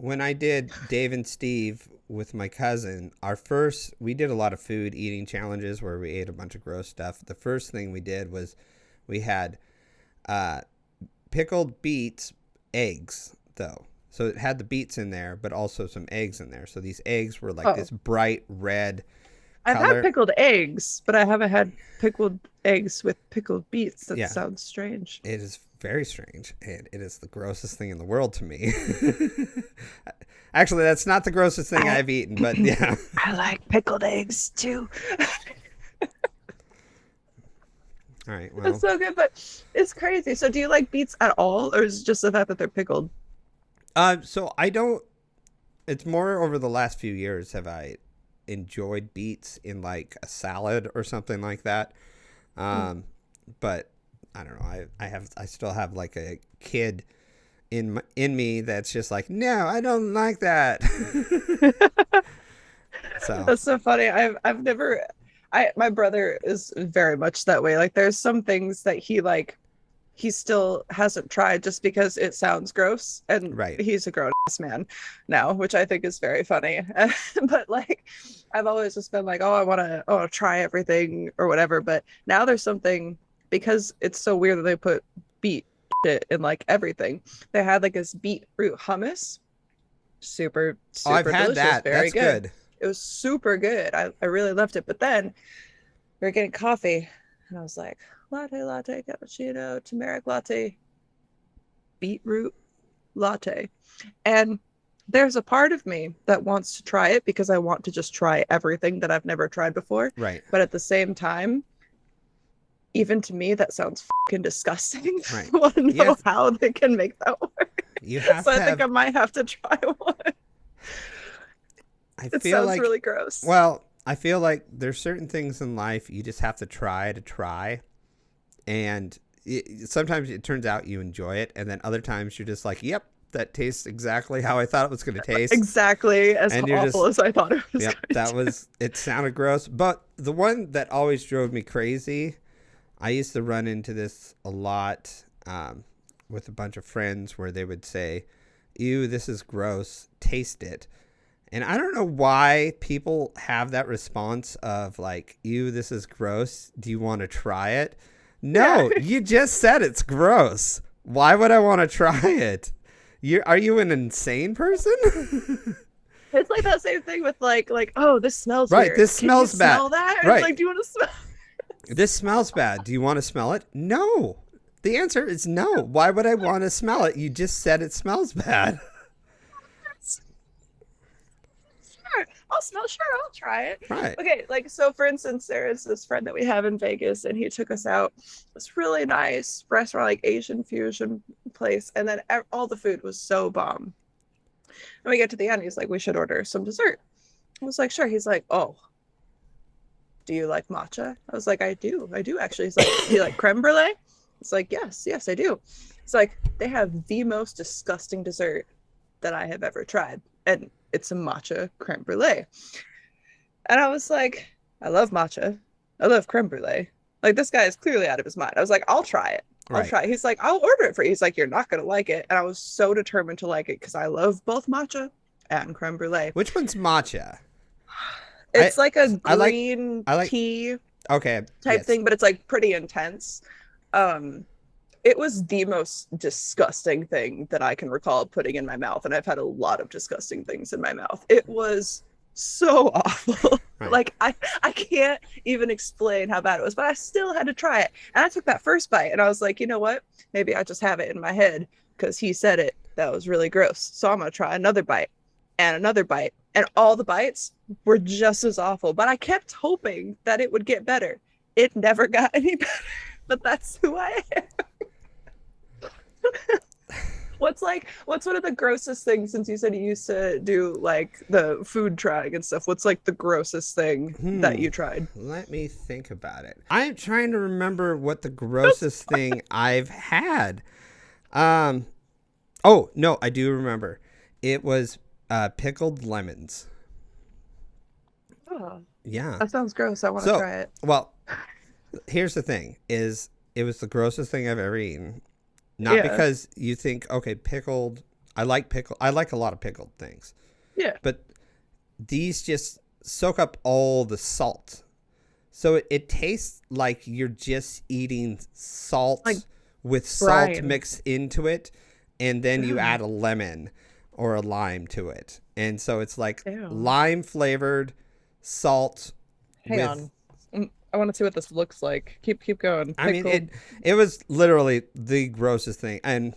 when I did Dave and Steve with my cousin, we did a lot of food eating challenges where we ate a bunch of gross stuff. The first thing we did was we had pickled beets, eggs, though. So it had the beets in there, but also some eggs in there. So these eggs were like this bright red I've color. had pickled eggs, but I haven't had pickled eggs with pickled beets. That sounds strange. It is very strange, and it is the grossest thing in the world to me. Actually, that's not the grossest thing I've eaten, but yeah. I like pickled eggs too. All right, well. It's so good, but it's crazy. So do you like beets at all, or is it just the fact that they're pickled? So I don't. It's more over the last few years have I enjoyed beets in like a salad or something like that. But I don't know. I still have like a kid in me that's just like, no, I don't like that. So That's so funny. I've never. My brother is very much that way. Like there's some things that he still hasn't tried just because it sounds gross, and he's a grown-ass man now, which I think is very funny. But like I've always just been like, oh, I want to try everything or whatever, but now there's something, because it's so weird that they put beet shit in like everything. They had like this beetroot hummus, super I've had delicious, that. very That's good. It was super good. I really loved it. But then we were getting coffee and I was like, latte, cappuccino, turmeric latte, beetroot latte. And there's a part of me that wants to try it because I want to just try everything that I've never tried before. Right. But at the same time, even to me, that sounds fucking disgusting. Right. I want to know how they can make that work. So I think I might have to try one. It sounds really gross. Well, I feel like there's certain things in life you just have to try. And sometimes it turns out you enjoy it. And then other times you're just like, yep, that tastes exactly how I thought it was going to taste. Exactly as awful as I thought it was. Yep, it sounded gross. But the one that always drove me crazy, I used to run into this a lot with a bunch of friends where they would say, ew, this is gross, taste it. And I don't know why people have that response of like, ew, this is gross. Do you want to try it? No, you just said it's gross. Why would I want to try it? Are you an insane person? It's like that same thing with like, oh, this smells right. weird. This smells Can you bad. Smell that? Right. It's like, do you want to smell? This smells bad. Do you want to smell it? No. The answer is no. Why would I want to smell it? You just said it smells bad. I'll try it. Right. Okay, like, so for instance, there is this friend that we have in Vegas, and he took us out this really nice restaurant, like Asian fusion place, and then all the food was so bomb. And we get to the end, he's like, we should order some dessert. I was like, sure. He's like, oh, do you like matcha? I was like, I do actually. He's like, do you like creme brulee? It's like, yes, I do. It's like, they have the most disgusting dessert that I have ever tried, and it's a matcha creme brulee. And I was like, I love matcha. I love creme brulee. Like, this guy is clearly out of his mind. I was like, I'll try it. I'll try it. He's like, I'll order it for you. He's like, you're not going to like it. And I was so determined to like it because I love both matcha and creme brulee. Which one's matcha? It's like a green tea type thing, but it's like pretty intense. It was the most disgusting thing that I can recall putting in my mouth, and I've had a lot of disgusting things in my mouth. It was so awful. Right. Like, I can't even explain how bad it was, but I still had to try it. And I took that first bite, and I was like, you know what? Maybe I just have it in my head because he said it. That was really gross. So I'm going to try another bite and another bite. And all the bites were just as awful. But I kept hoping that it would get better. It never got any better. But that's who I am. What's one of the grossest things, since you said you used to do like the food trying and stuff, what's like the grossest thing that you tried? Let me think about it. I'm trying to remember what the grossest thing I've had. Oh no, I do remember. It was pickled lemons. Oh yeah, that sounds gross. I want to try it. Well, here's the thing: it was the grossest thing I've ever eaten. Not because you think, okay, pickled I like pickle. I like a lot of pickled things. Yeah. But these just soak up all the salt. So it tastes like you're just eating salt Like with salt brine. mixed into it, and then you Ugh. add a lemon or a lime to it. And so it's like Ew. lime flavored salt Hang with on. I want to see what this looks like. Keep going. I mean Pickled. it was literally the grossest thing. And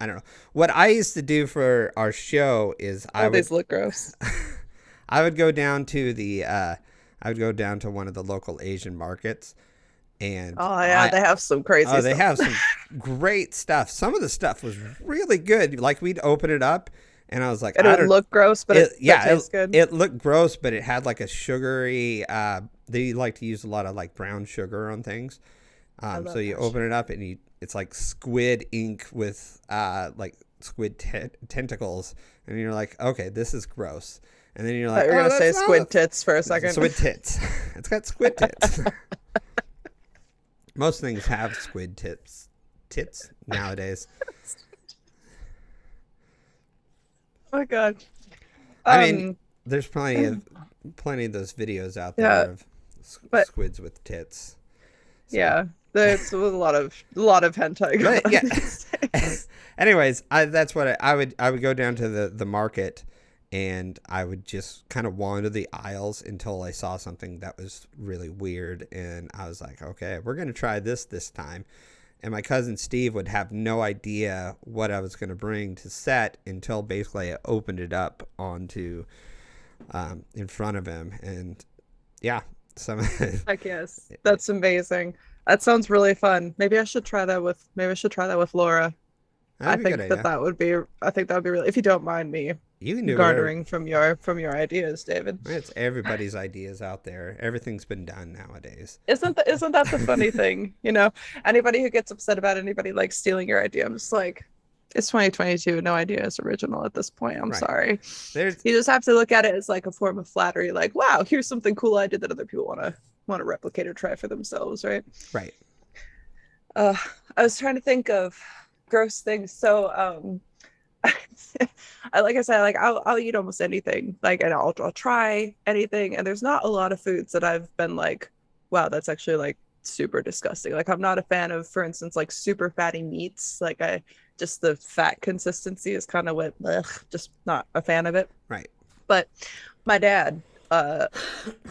I don't know. What I used to do for our show is All these look gross. I would go down to one of the local Asian markets, and Oh yeah, they have some crazy they stuff. have some great stuff. Some of the stuff was really good. Like we'd open it up, and I was like, It would look gross, but it tastes good. It looked gross, but it had like a sugary. They like to use a lot of like brown sugar on things. So you open it up, and it's like squid ink with like squid tentacles, and you're like, okay, this is gross. And then you're I like, thought you were gonna say that's squid tits for a second. Squid tits. It's got squid tits. Most things have squid tits nowadays. Oh my god. I mean, there's plenty of those videos out there of squids with tits. So. Yeah, there's a lot of hentai going on these days. Anyways, that's what I would go down to the market, and I would just kind of wander the aisles until I saw something that was really weird, and I was like, okay, we're gonna try this time. And my cousin Steve would have no idea what I was going to bring to set until basically I opened it up onto in front of him. And yeah, Heck yes, that's amazing. That sounds really fun. Maybe I should try that with Laura. I think that would be really, if you don't mind me you can do garnering from your ideas, David. It's everybody's ideas out there. Everything's been done nowadays. Isn't that the funny thing? You know, anybody who gets upset about anybody like stealing your idea, I'm just like, it's 2022. No idea is original at this point. I'm sorry. You just have to look at it as like a form of flattery. Like, wow, here's something cool I did that other people want to replicate or try for themselves, right? Right. I was trying to think of gross things. So, like I said, like I'll eat almost anything, like, and I'll try anything. And there's not a lot of foods that I've been like, wow, that's actually like super disgusting. Like I'm not a fan of, for instance, like super fatty meats. Like just the fat consistency is kind of what, just not a fan of it. Right. But my dad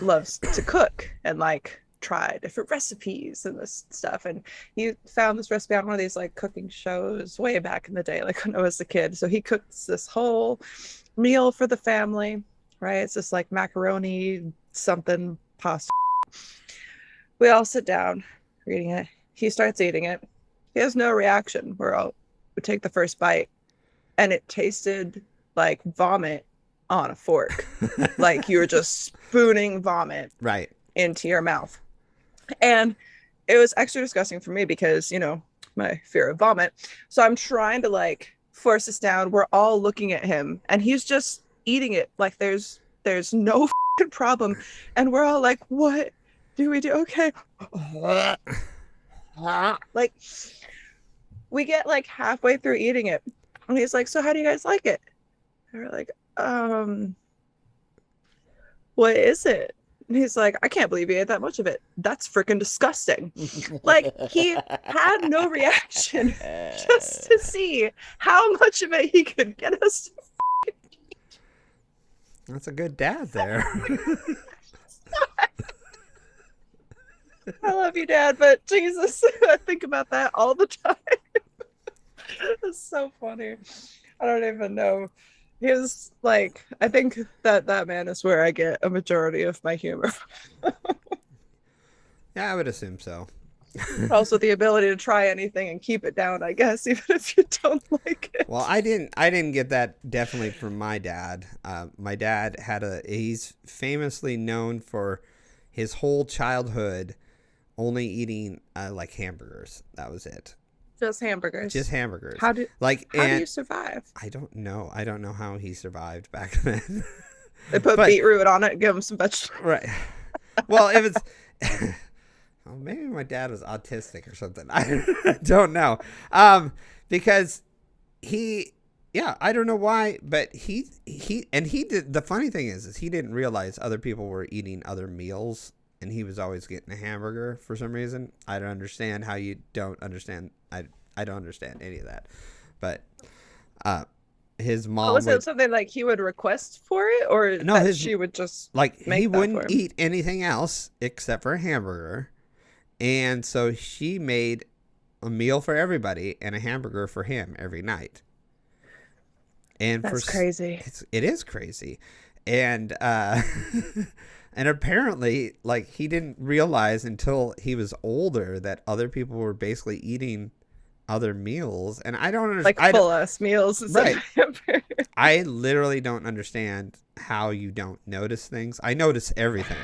loves to cook and like try different recipes and this stuff, and he found this recipe on one of these like cooking shows way back in the day, like when I was a kid. So he cooks this whole meal for the family, right? It's just like macaroni something pasta. We all sit down reading it. He starts eating it. He has no reaction. We take the first bite, and it tasted like vomit on a fork. Like you were just spooning vomit right into your mouth. And it was extra disgusting for me because, you know, my fear of vomit. So I'm trying to like force this down. We're all looking at him, and he's just eating it like there's no problem. And we're all like, what do we do? Okay. Like we get like halfway through eating it, and he's like, so how do you guys like it? And we're like, what is it? And he's like, I can't believe you ate that much of it. That's freaking disgusting. Like he had no reaction just to see how much of it he could get us to eat. That's a good dad there. I love you, Dad, but Jesus, I think about that all the time. It's so funny. I don't even know. His like, I think that man is where I get a majority of my humor. Yeah, I would assume so. Also the ability to try anything and keep it down, I guess, even if you don't like it. Well, I didn't get that definitely from my dad. My dad he's famously known for his whole childhood only eating like hamburgers. That was it. Just hamburgers. How do you survive? I don't know. I don't know how he survived back then. They put beetroot on it and give him some vegetables. Right. Well, if it's well, maybe my dad was autistic or something. I don't know. Because it Yeah, I don't know why, but he did. The funny thing is he didn't realize other people were eating other meals, and he was always getting a hamburger for some reason. I don't understand how you don't understand. I don't understand any of that, but uh, his Oh, mom was it would something like he would request for it, or no that his she would just like he make that for wouldn't him? eat anything else except for a hamburger, and so she made a meal for everybody and a hamburger for him every night. And That's crazy. it is crazy, and and apparently, like, he didn't realize until he was older that other people were basically eating other meals, and I don't Like understand. full ass meals instead Right. of hamburger. I literally don't understand how you don't notice things. I notice everything.